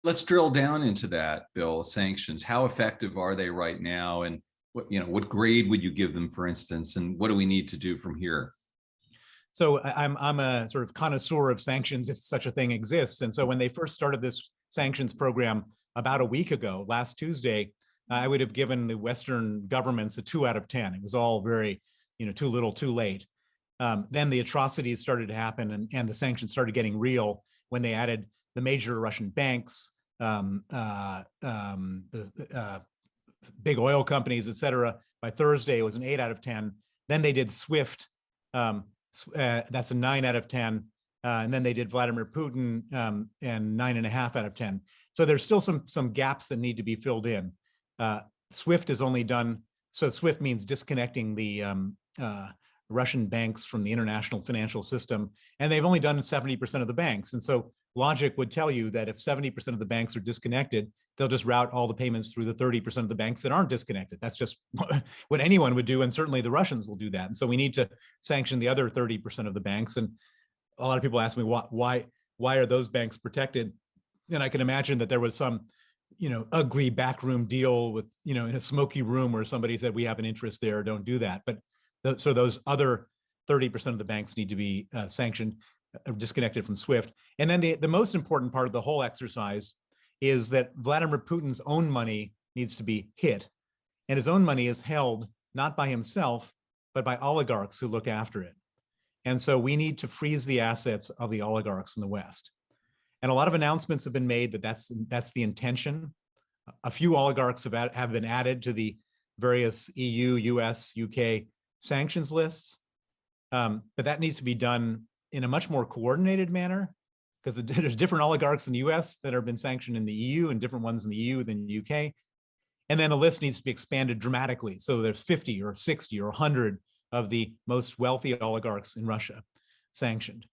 let's drill down into that, Bill. Sanctions. How effective are they right now, and what grade would you give them, for instance, and what do we need to do from here? So I'm a sort of connoisseur of sanctions, if such a thing exists. And so when they first started this sanctions program about a week ago, last Tuesday, I would have given the Western governments a 2 out of 10. It was all very, too little, too late. Then the atrocities started to happen, and the sanctions started getting real when they added the major Russian banks, the big oil companies, et cetera. By Thursday, it was an 8 out of 10. Then they did SWIFT. That's a 9 out of 10. And then they did Vladimir Putin, and 9.5 out of 10. So there's still some gaps that need to be filled in. SWIFT is only done, so SWIFT means disconnecting the Russian banks from the international financial system, and they've only done 70% of the banks. And so logic would tell you that if 70% of the banks are disconnected, they'll just route all the payments through the 30% of the banks that aren't disconnected. That's just what anyone would do, and certainly the Russians will do that. And so we need to sanction the other 30% of the banks. And a lot of people ask me, why are those banks protected? And I can imagine that there was some, ugly backroom deal with, in a smoky room where somebody said, we have an interest there, don't do that. But so those other 30% of the banks need to be sanctioned, disconnected from SWIFT. And then the most important part of the whole exercise is that Vladimir Putin's own money needs to be hit. And his own money is held not by himself, but by oligarchs who look after it. And so we need to freeze the assets of the oligarchs in the West. And a lot of announcements have been made that that's the intention. A few oligarchs have been added to the various EU, US, UK sanctions lists. But that needs to be done in a much more coordinated manner, because there's different oligarchs in the US that have been sanctioned in the EU and different ones in the EU than the UK. And then the list needs to be expanded dramatically. So there's 50 or 60 or 100 of the most wealthy oligarchs in Russia sanctioned.